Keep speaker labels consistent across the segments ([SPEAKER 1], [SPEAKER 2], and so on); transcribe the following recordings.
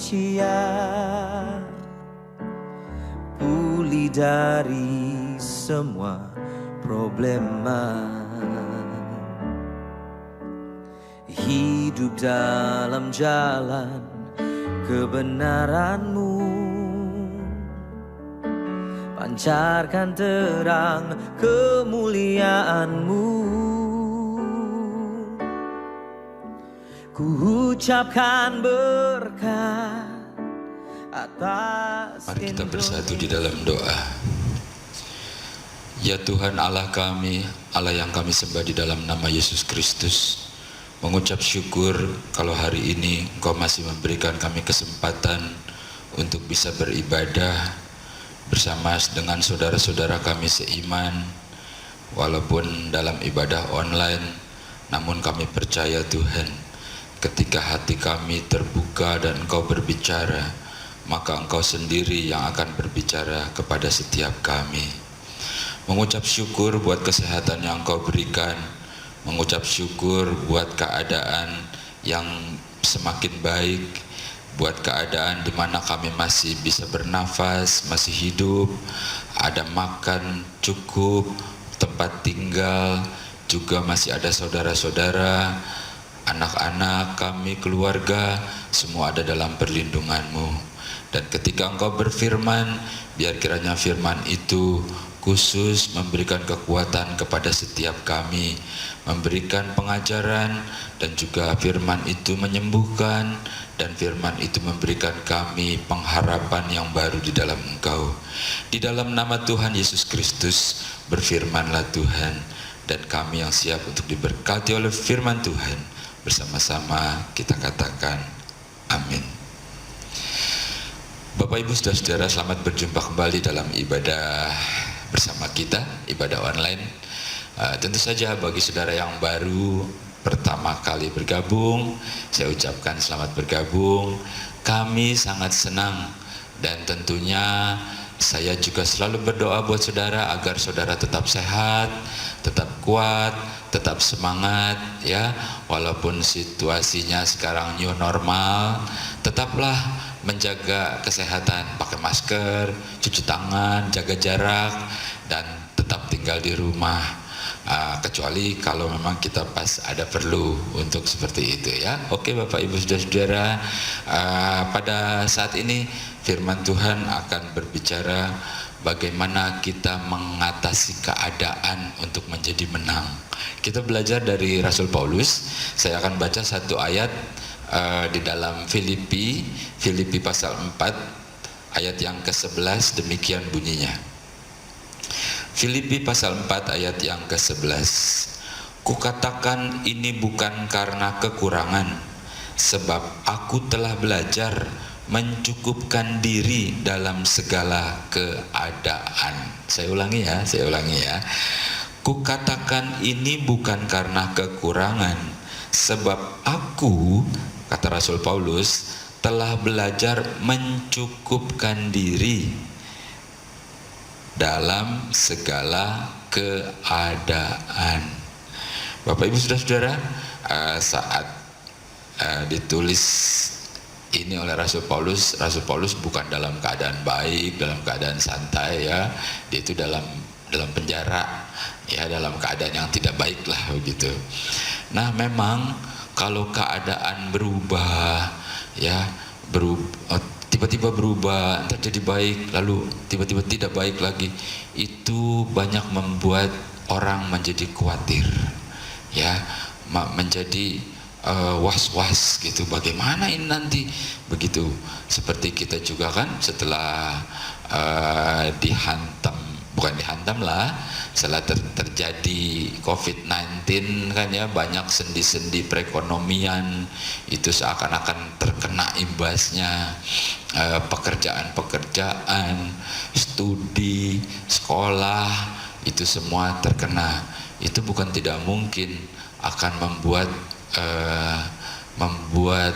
[SPEAKER 1] sia-sia, pulih dari semua problema, hidup dalam jalan kebenaran-Mu, pancarkan terang kemuliaan-Mu. Ku ucapkan berkat atas.
[SPEAKER 2] Mari kita bersatu di dalam doa. Ya Tuhan Allah kami, Allah yang kami sembah di dalam nama Yesus Kristus, mengucap syukur kalau hari ini Engkau masih memberikan kami kesempatan untuk bisa beribadah bersama dengan saudara-saudara kami seiman, walaupun dalam ibadah online. Namun kami percaya Tuhan, ketika hati kami terbuka dan Engkau berbicara, maka Engkau sendiri yang akan berbicara kepada setiap kami. Mengucap syukur buat kesehatan yang Engkau berikan, mengucap syukur buat keadaan yang semakin baik, buat keadaan di mana kami masih bisa bernafas, masih hidup, ada makan cukup, tempat tinggal, juga masih ada saudara-saudara, anak-anak kami, keluarga, semua ada dalam perlindungan-Mu. Dan ketika Engkau berfirman, biar kiranya firman itu khusus memberikan kekuatan kepada setiap kami, memberikan pengajaran, dan juga firman itu menyembuhkan, dan firman itu memberikan kami pengharapan yang baru di dalam Engkau. Di dalam nama Tuhan Yesus Kristus, berfirmanlah Tuhan, dan kami yang siap untuk diberkati oleh firman Tuhan, bersama-sama kita katakan amin. Bapak Ibu saudara-saudara, selamat berjumpa kembali dalam ibadah bersama kita, ibadah online. Tentu saja bagi saudara yang baru pertama kali bergabung, saya ucapkan selamat bergabung. Kami sangat senang, dan tentunya saya juga selalu berdoa buat saudara agar saudara tetap sehat, tetap kuat, tetap semangat ya. Walaupun situasinya sekarang new normal, tetaplah menjaga kesehatan, pakai masker, cuci tangan, jaga jarak, dan tetap tinggal di rumah, kecuali kalau memang kita pas ada perlu untuk seperti itu ya. Oke Bapak Ibu saudara-saudara, pada saat ini firman Tuhan akan berbicara bagaimana kita mengatasi keadaan untuk menjadi menang. Kita belajar dari Rasul Paulus. Saya akan baca satu ayat di dalam Filipi pasal 4 ayat yang ke-11, demikian bunyinya. Filipi pasal 4 ayat yang ke-11. Kukatakan ini bukan karena kekurangan, sebab aku telah belajar mencukupkan diri dalam segala keadaan. Saya ulangi ya. Kukatakan ini bukan karena kekurangan, sebab aku, kata Rasul Paulus, telah belajar mencukupkan diri dalam segala keadaan. Bapak Ibu saudara-saudara, saat ditulis ini oleh Rasul Paulus bukan dalam keadaan baik, dalam keadaan santai ya. Dia itu dalam penjara ya, dalam keadaan yang tidak baik lah begitu. Nah memang kalau keadaan berubah ya, tiba-tiba berubah, entar jadi baik lalu tiba-tiba tidak baik lagi, itu banyak membuat orang menjadi khawatir ya, menjadi was-was gitu, bagaimana ini nanti begitu. Seperti kita juga kan setelah setelah terjadi COVID-19 kan ya, banyak sendi-sendi perekonomian itu seakan-akan terkena imbasnya, pekerjaan, studi, sekolah, itu semua terkena. Itu bukan tidak mungkin akan membuat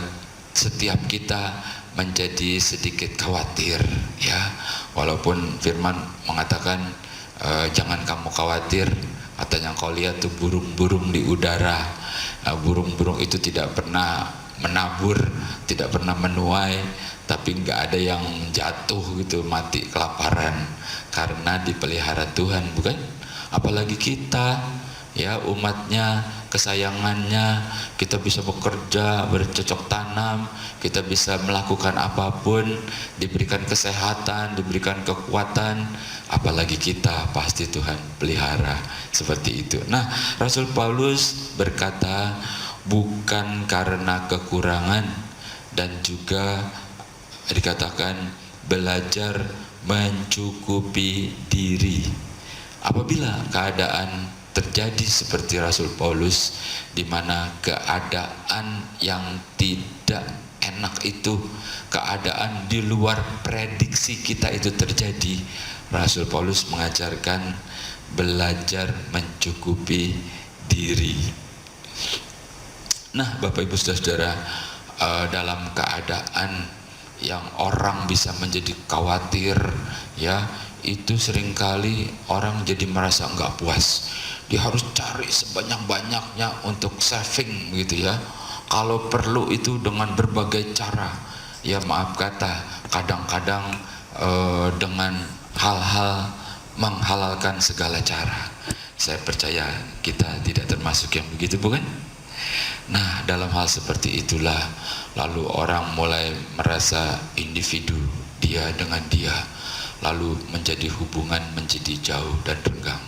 [SPEAKER 2] setiap kita menjadi sedikit khawatir ya. Walaupun firman mengatakan jangan kamu khawatir, katanya kau lihat tuh burung-burung di udara. Burung-burung itu tidak pernah menabur, tidak pernah menuai, tapi nggak ada yang jatuh gitu, mati kelaparan karena dipelihara Tuhan, bukan? Apalagi kita, ya, umatnya, kesayangannya, kita bisa bekerja, bercocok tanam, kita bisa melakukan apapun, diberikan kesehatan, diberikan kekuatan, apalagi kita, pasti Tuhan pelihara, seperti itu. Nah, Rasul Paulus berkata, bukan karena kekurangan, dan juga dikatakan belajar mencukupi diri. Apabila keadaan terjadi seperti Rasul Paulus, di mana keadaan yang tidak enak itu, keadaan di luar prediksi kita itu terjadi, Rasul Paulus mengajarkan belajar mencukupi diri. Nah, Bapak Ibu Saudara, dalam keadaan yang orang bisa menjadi khawatir, ya, itu seringkali orang jadi merasa nggak puas. Dia harus cari sebanyak-banyaknya untuk saving gitu ya. Kalau perlu itu dengan berbagai cara. Ya, maaf kata, kadang-kadang dengan hal-hal menghalalkan segala cara. Saya percaya kita tidak termasuk yang begitu, bukan? Nah, dalam hal seperti itulah lalu orang mulai merasa individu, dia dengan dia, lalu menjadi hubungan menjadi jauh dan renggang.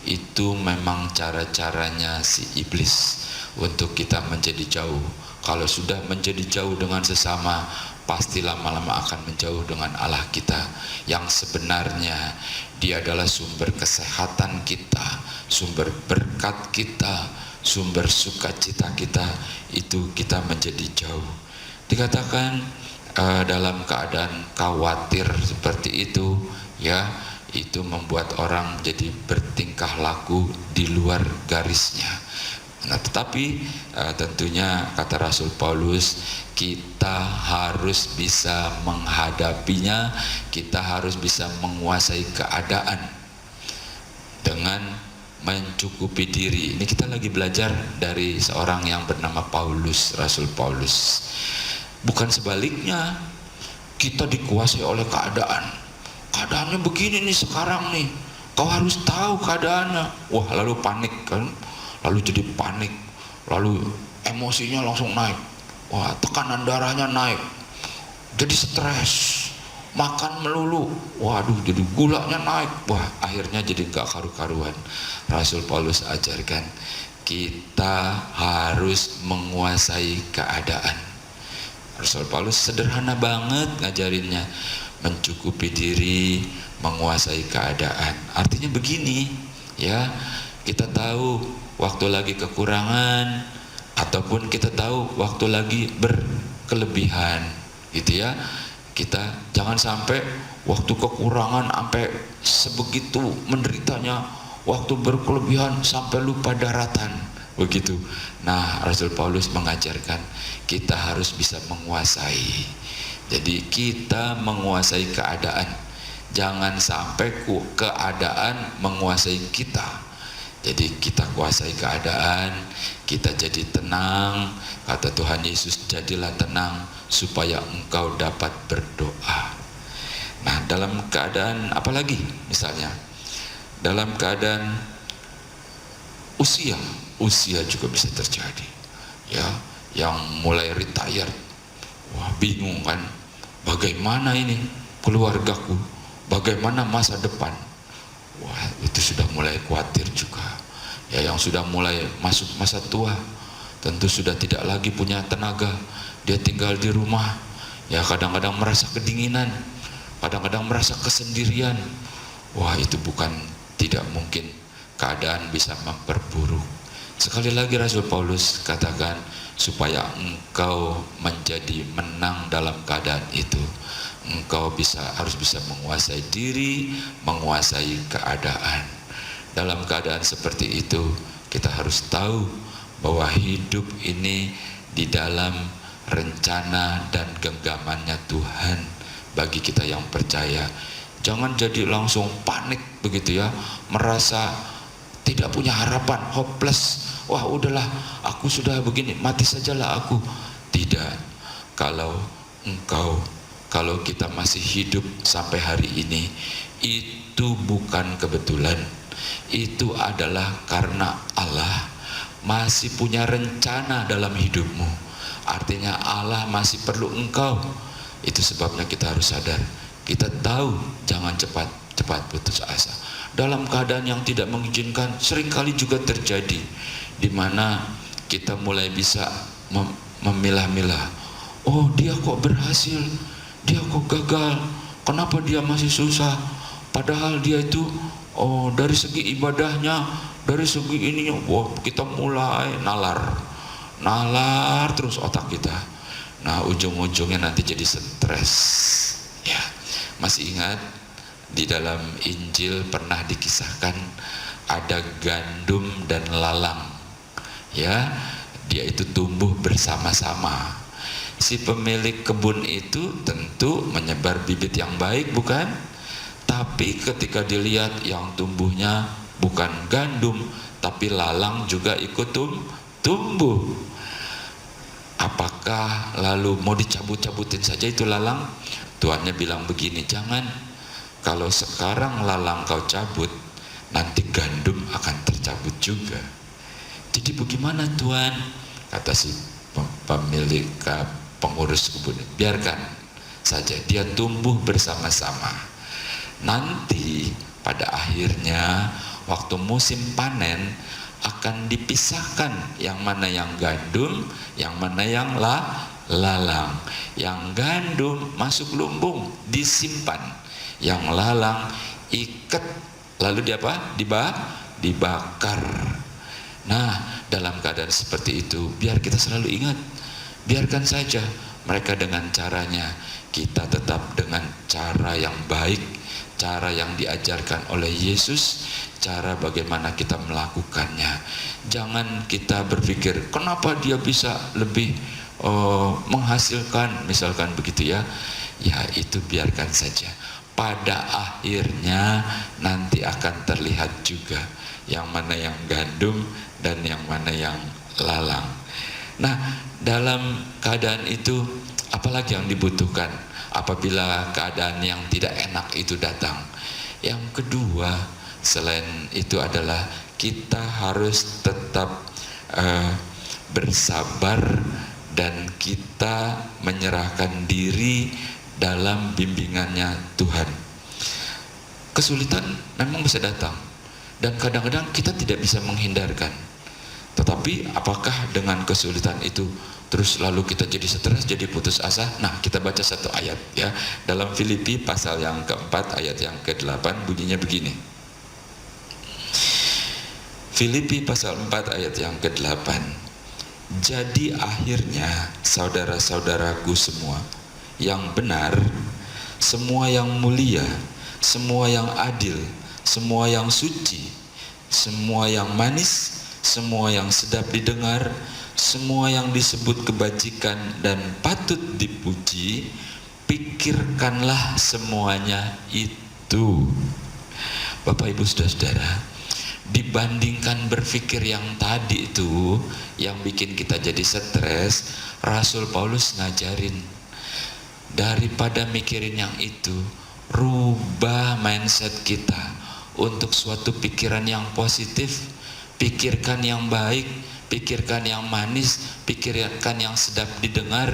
[SPEAKER 2] Itu memang cara-caranya si iblis untuk kita menjadi jauh. Kalau sudah menjadi jauh dengan sesama, pasti lama-lama akan menjauh dengan Allah kita, yang sebenarnya dia adalah sumber kesehatan kita, sumber berkat kita, sumber sukacita kita. Itu kita menjadi jauh. Dikatakan dalam keadaan khawatir seperti itu, ya, itu membuat orang jadi bertingkah laku di luar garisnya. Nah, tetapi tentunya kata Rasul Paulus, kita harus bisa menghadapinya, kita harus bisa menguasai keadaan dengan mencukupi diri. Ini kita lagi belajar dari seorang yang bernama Paulus, Rasul Paulus. Bukan sebaliknya, kita dikuasai oleh keadaan. Keadaannya begini nih sekarang nih, kau harus tahu keadaannya. Wah, lalu panik kan, lalu jadi panik, lalu emosinya langsung naik. Wah, tekanan darahnya naik, jadi stres, makan melulu, waduh, jadi gulanya naik. Wah, akhirnya jadi gak karu-karuan. Rasul Paulus ajarkan kita harus menguasai keadaan. Rasul Paulus sederhana banget ngajarinnya, mencukupi diri, menguasai keadaan. Artinya begini, ya, kita tahu waktu lagi kekurangan, ataupun kita tahu waktu lagi berkelebihan, gitu ya. Kita jangan sampai waktu kekurangan sampai sebegitu menderitanya, waktu berkelebihan sampai lupa daratan, begitu. Nah, Rasul Paulus mengajarkan kita harus bisa menguasai. Jadi kita menguasai keadaan, jangan sampai keadaan menguasai kita. Jadi kita kuasai keadaan, kita jadi tenang. Kata Tuhan Yesus, jadilah tenang supaya engkau dapat berdoa. Nah, dalam keadaan apalagi, misalnya dalam keadaan usia juga bisa terjadi, ya, yang mulai retired. Wah, bingung kan, bagaimana ini keluargaku, bagaimana masa depan. Wah, itu sudah mulai khawatir juga. Ya, yang sudah mulai masuk masa tua, tentu sudah tidak lagi punya tenaga. Dia tinggal di rumah, ya, kadang-kadang merasa kedinginan, kadang-kadang merasa kesendirian. Wah, itu bukan tidak mungkin keadaan bisa memperburuk. Sekali lagi Rasul Paulus katakan, supaya engkau menjadi menang dalam keadaan itu, engkau harus bisa menguasai diri, menguasai keadaan. Dalam keadaan seperti itu, kita harus tahu bahwa hidup ini di dalam rencana dan genggamannya Tuhan bagi kita yang percaya. Jangan jadi langsung panik begitu ya, merasa tidak punya harapan, hopeless. Wah, udahlah, aku sudah begini, mati sajalah aku. Tidak. Kalau kita masih hidup sampai hari ini, itu bukan kebetulan. Itu adalah karena Allah masih punya rencana dalam hidupmu. Artinya Allah masih perlu engkau. Itu sebabnya kita harus sadar. Kita tahu jangan cepat putus asa. Dalam keadaan yang tidak mengizinkan seringkali juga terjadi, di mana kita mulai bisa memilah-milah. Oh, dia kok berhasil, dia kok gagal, kenapa dia masih susah? Padahal dia itu, oh, dari segi ibadahnya, dari segi ininya, wah, kita mulai nalar terus otak kita. Nah, ujung-ujungnya nanti jadi stres. Ya, masih ingat di dalam Injil pernah dikisahkan ada gandum dan lalang. Ya, dia itu tumbuh bersama-sama. Si pemilik kebun itu tentu menyebar bibit yang baik, bukan? Tapi ketika dilihat yang tumbuhnya bukan gandum, tapi lalang juga ikut tumbuh. Apakah lalu mau dicabut-cabutin saja itu lalang? Tuannya bilang begini, jangan. Kalau sekarang lalang kau cabut, nanti gandum akan tercabut juga. Jadi bagaimana Tuan? Kata si pemilik pengurus kebun, biarkan saja dia tumbuh bersama-sama. Nanti pada akhirnya waktu musim panen akan dipisahkan yang mana yang gandum, yang mana yang lalang. Yang gandum masuk lumbung, disimpan. Yang lalang ikat, lalu dibakar. Nah, dalam keadaan seperti itu, biar kita selalu ingat, biarkan saja mereka dengan caranya, kita tetap dengan cara yang baik, cara yang diajarkan oleh Yesus, cara bagaimana kita melakukannya. Jangan kita berpikir, kenapa dia bisa lebih menghasilkan, misalkan begitu ya. Ya, itu biarkan saja. Pada akhirnya nanti akan terlihat juga yang mana yang gandum dan yang mana yang lalang. Nah, dalam keadaan itu apalagi yang dibutuhkan apabila keadaan yang tidak enak itu datang? Yang kedua selain itu adalah kita harus tetap bersabar dan kita menyerahkan diri dalam bimbingannya Tuhan. Kesulitan memang bisa datang dan kadang-kadang kita tidak bisa menghindarkan. Tetapi apakah dengan kesulitan itu terus lalu kita jadi stres, jadi putus asa? Nah, kita baca satu ayat ya. Dalam Filipi pasal yang keempat ayat yang ke-8 bunyinya begini. Filipi pasal 4 ayat yang ke-8. Jadi akhirnya saudara-saudaraku semua yang benar, semua yang mulia, semua yang adil, semua yang suci, semua yang manis, semua yang sedap didengar, semua yang disebut kebajikan dan patut dipuji, pikirkanlah semuanya itu. Bapak Ibu saudara-saudara, dibandingkan berpikir yang tadi itu yang bikin kita jadi stres, Rasul Paulus ngajarin daripada mikirin yang itu, rubah mindset kita untuk suatu pikiran yang positif. Pikirkan yang baik, pikirkan yang manis, pikirkan yang sedap didengar,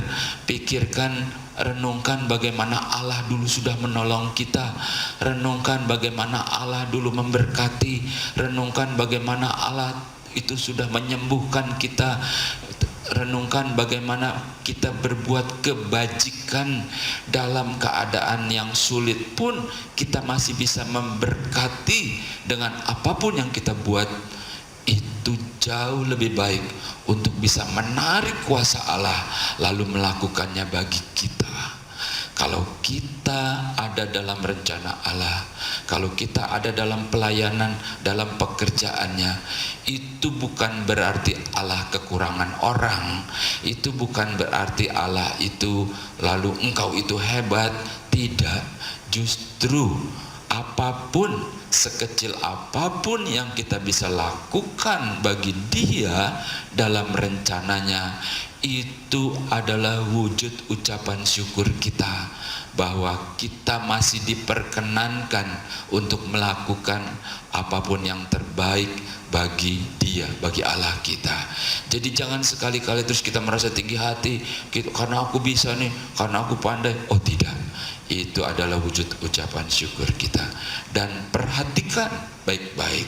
[SPEAKER 2] renungkan bagaimana Allah dulu sudah menolong kita, renungkan bagaimana Allah dulu memberkati, renungkan bagaimana Allah itu sudah menyembuhkan kita, renungkan bagaimana kita berbuat kebajikan dalam keadaan yang sulit pun kita masih bisa memberkati dengan apapun yang kita buat. Itu jauh lebih baik untuk bisa menarik kuasa Allah lalu melakukannya bagi kita. Kalau kita ada dalam rencana Allah, kalau kita ada dalam pelayanan, dalam pekerjaannya, itu bukan berarti Allah kekurangan orang, itu bukan berarti Allah itu lalu engkau itu hebat. Tidak, justru apapun, sekecil apapun yang kita bisa lakukan bagi Dia dalam rencananya, itu adalah wujud ucapan syukur kita bahwa kita masih diperkenankan untuk melakukan apapun yang terbaik bagi Dia, bagi Allah kita. Jadi jangan sekali-kali terus kita merasa tinggi hati gitu, karena aku bisa nih, karena aku pandai. Oh tidak, itu adalah wujud ucapan syukur kita. Dan perhatikan baik-baik,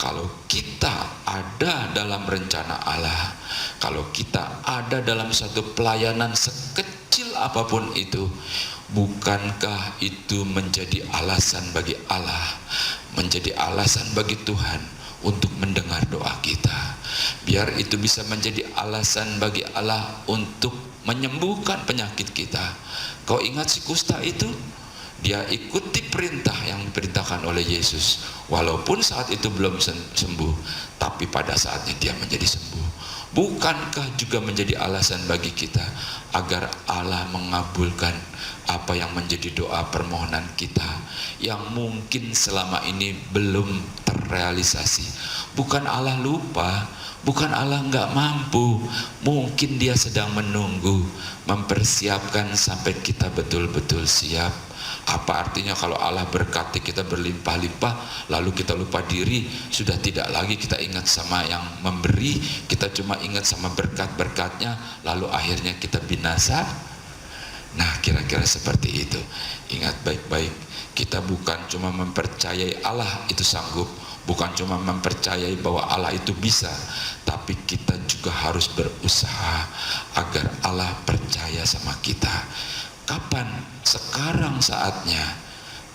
[SPEAKER 2] kalau kita ada dalam rencana Allah, kalau kita ada dalam satu pelayanan sekecil apapun itu, bukankah itu menjadi alasan bagi Allah, menjadi alasan bagi Tuhan untuk mendengar doa kita? Biar itu bisa menjadi alasan bagi Allah untuk menyembuhkan penyakit kita. Kau ingat si kusta itu? Dia ikuti perintah yang diperintahkan oleh Yesus, walaupun saat itu belum sembuh, tapi pada saatnya dia menjadi sembuh. Bukankah juga menjadi alasan bagi kita agar Allah mengabulkan apa yang menjadi doa permohonan kita yang mungkin selama ini belum terrealisasi? Bukan Allah lupa, bukan Allah nggak mampu, mungkin Dia sedang menunggu, mempersiapkan sampai kita betul-betul siap. Apa artinya kalau Allah berkati kita berlimpah-limpah, lalu kita lupa diri, sudah tidak lagi kita ingat sama yang memberi, kita cuma ingat sama berkat-berkatnya, lalu akhirnya kita binasa? Nah, kira-kira seperti itu. Ingat baik-baik, kita bukan cuma mempercayai Allah itu sanggup, bukan cuma mempercayai bahwa Allah itu bisa, tapi kita juga harus berusaha agar Allah percaya sama kita. Kapan? Sekarang saatnya.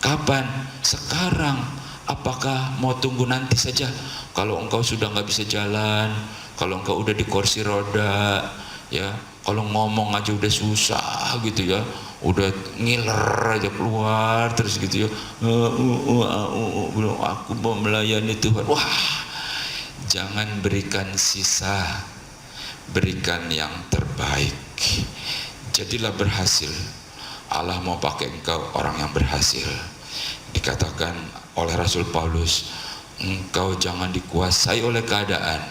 [SPEAKER 2] Kapan? Sekarang. Apakah mau tunggu nanti saja? Kalau engkau sudah nggak bisa jalan, kalau engkau udah di kursi roda, ya, kalau ngomong aja udah susah gitu ya, udah ngiler aja keluar terus gitu ya, aku mau melayani Tuhan. Wah, jangan berikan sisa, berikan yang terbaik. Jadilah berhasil. Allah mau pakai engkau orang yang berhasil. Dikatakan oleh Rasul Paulus, engkau jangan dikuasai oleh keadaan,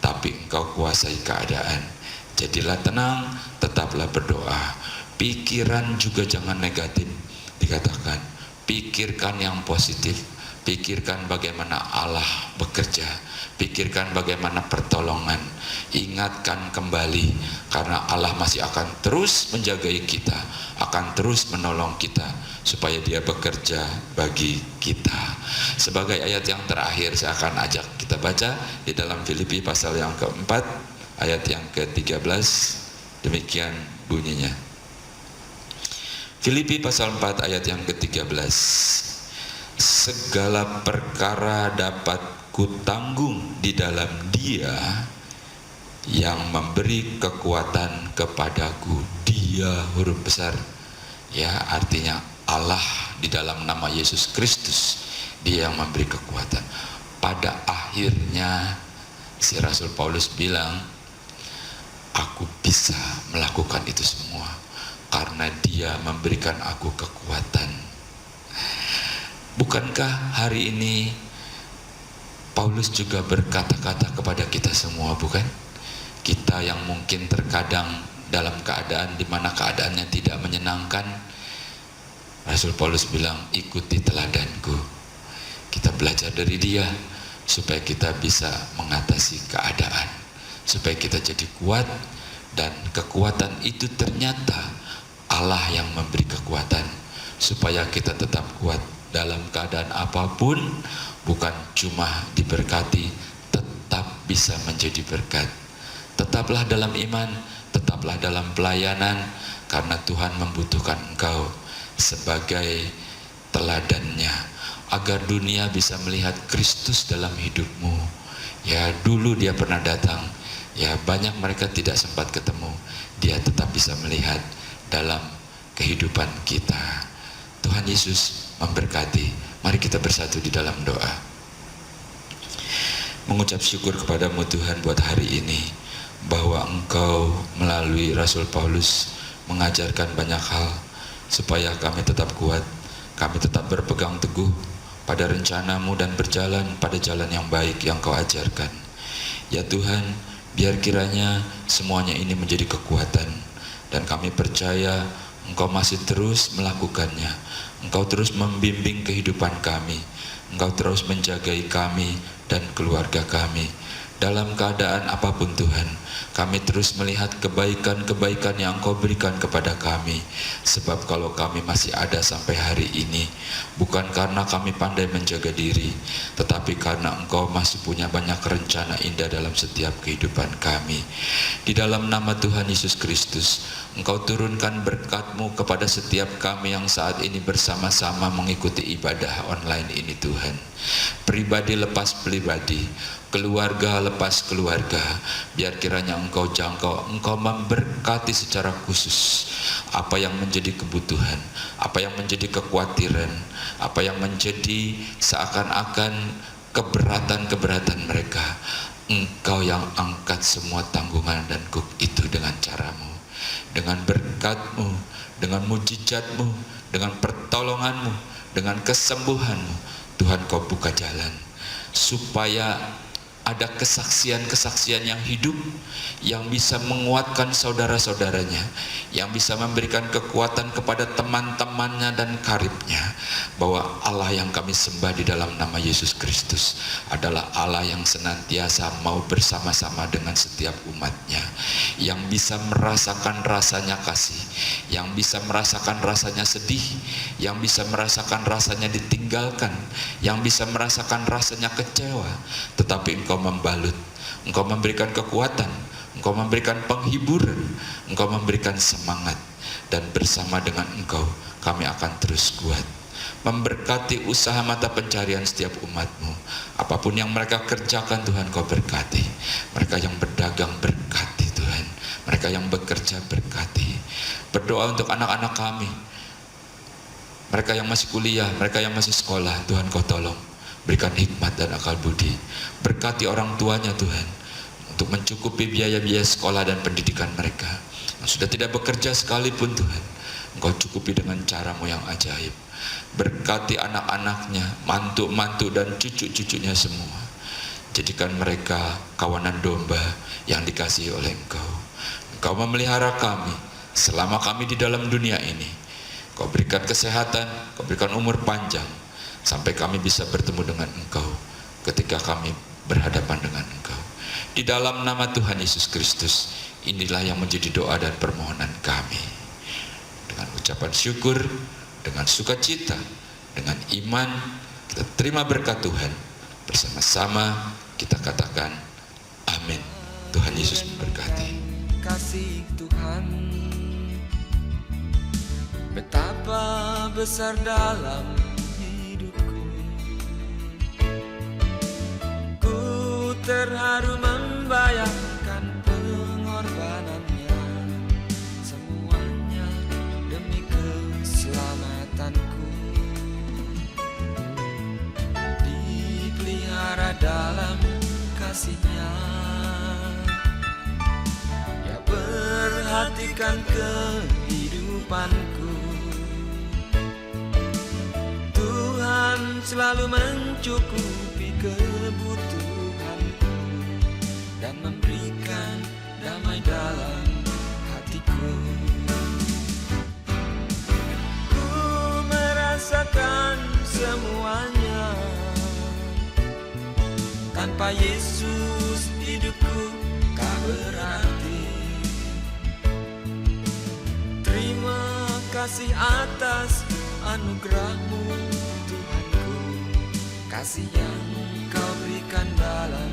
[SPEAKER 2] tapi engkau kuasai keadaan. Jadilah tenang, tetaplah berdoa. Pikiran juga jangan negatif. Dikatakan, pikirkan yang positif. Pikirkan bagaimana Allah bekerja, pikirkan bagaimana pertolongan. Ingatkan kembali, karena Allah masih akan terus menjagai kita, akan terus menolong kita, supaya Dia bekerja bagi kita. Sebagai ayat yang terakhir, saya akan ajak kita baca di dalam Filipi pasal yang keempat, ayat yang ke-13. Demikian bunyinya. Filipi pasal 4 ayat yang ke-13. Segala perkara dapat kutanggung di dalam Dia yang memberi kekuatan kepadaku. Dia huruf besar, ya, artinya Allah di dalam nama Yesus Kristus. Dia yang memberi kekuatan. Pada akhirnya si Rasul Paulus bilang, aku bisa melakukan itu semua karena Dia memberikan aku kekuatan. Bukankah hari ini Paulus juga berkata-kata kepada kita semua, bukan? Kita yang mungkin terkadang dalam keadaan di mana keadaannya tidak menyenangkan, Rasul Paulus bilang, ikuti teladanku. Kita belajar dari dia supaya kita bisa mengatasi keadaan, supaya kita jadi kuat. Dan kekuatan itu ternyata Allah yang memberi kekuatan supaya kita tetap kuat dalam keadaan apapun. Bukan cuma diberkati, tetap bisa menjadi berkat. Tetaplah dalam iman, tetaplah dalam pelayanan, karena Tuhan membutuhkan engkau sebagai teladannya, agar dunia bisa melihat Kristus dalam hidupmu. Ya, dulu Dia pernah datang, ya, banyak mereka tidak sempat ketemu, Dia tetap bisa melihat dalam kehidupan kita. Tuhan Yesus memberkati. Mari kita bersatu di dalam doa. Mengucap syukur kepadamu Tuhan buat hari ini, bahwa Engkau melalui Rasul Paulus mengajarkan banyak hal supaya kami tetap kuat, kami tetap berpegang teguh pada rencana-Mu dan berjalan pada jalan yang baik yang Kau ajarkan. Ya Tuhan, biar kiranya semuanya ini menjadi kekuatan, dan kami percaya Engkau masih terus melakukannya. Engkau terus membimbing kehidupan kami. Engkau terus menjagai kami dan keluarga kami. Dalam keadaan apapun Tuhan, kami terus melihat kebaikan-kebaikan yang Engkau berikan kepada kami. Sebab kalau kami masih ada sampai hari ini, bukan karena kami pandai menjaga diri, tetapi karena Engkau masih punya banyak rencana indah dalam setiap kehidupan kami. Di dalam nama Tuhan Yesus Kristus, Engkau turunkan berkat-Mu kepada setiap kami yang saat ini bersama-sama mengikuti ibadah online ini Tuhan. Pribadi lepas pribadi, keluarga lepas keluarga, biar kiranya Engkau jangkau, Engkau memberkati secara khusus apa yang menjadi kebutuhan, apa yang menjadi kekhawatiran, apa yang menjadi seakan-akan keberatan-keberatan mereka. Engkau yang angkat semua tanggungan dan kuk itu dengan cara-Mu, dengan berkat-Mu, dengan mujizat-Mu, dengan pertolongan-Mu, dengan kesembuhan-Mu. Tuhan, Kau buka jalan supaya ada kesaksian-kesaksian yang hidup, yang bisa menguatkan saudara-saudaranya, yang bisa memberikan kekuatan kepada teman-temannya dan karibnya, bahwa Allah yang kami sembah di dalam nama Yesus Kristus adalah Allah yang senantiasa mau bersama-sama dengan setiap umatnya, yang bisa merasakan rasanya kasih, yang bisa merasakan rasanya sedih, yang bisa merasakan rasanya ditinggalkan, yang bisa merasakan rasanya kecewa, tetapi Engkau membalut, Engkau memberikan kekuatan, Engkau memberikan penghiburan, Engkau memberikan semangat, dan bersama dengan Engkau kami akan terus kuat. Memberkati usaha mata pencarian setiap umat-Mu, apapun yang mereka kerjakan Tuhan, Kau berkati. Mereka yang berdagang berkati Tuhan, mereka yang bekerja berkati. Berdoa untuk anak-anak kami, mereka yang masih kuliah, mereka yang masih sekolah, Tuhan Kau tolong berikan hikmat dan akal budi. Berkati orang tuanya Tuhan, untuk mencukupi biaya-biaya sekolah dan pendidikan mereka. Yang sudah tidak bekerja sekalipun Tuhan, Engkau cukupi dengan cara-Mu yang ajaib. Berkati anak-anaknya, mantu-mantu dan cucu-cucunya semua. Jadikan mereka kawanan domba yang dikasihi oleh Engkau. Engkau memelihara kami selama kami di dalam dunia ini. Kau berikan kesehatan, Kau berikan umur panjang, sampai kami bisa bertemu dengan Engkau ketika kami berhadapan dengan Engkau. Di dalam nama Tuhan Yesus Kristus, inilah yang menjadi doa dan permohonan kami. Dengan ucapan syukur, dengan sukacita, dengan iman, kita terima berkat Tuhan. Bersama-sama kita katakan amin. Tuhan Yesus memberkati.
[SPEAKER 1] Kasih Tuhan, betapa besar dalam terharu membayangkan pengorbanannya, semuanya demi keselamatanku. Dipelihara dalam kasih-Nya, Dia perhatikan kehidupanku. Tuhan selalu mencukupi kebutuhan dan memberikan damai dalam hatiku. Ku merasakan semuanya. Tanpa Yesus hidupku tak berarti. Terima kasih atas anugerah-Mu Tuhanku, kasih yang Kau berikan dalam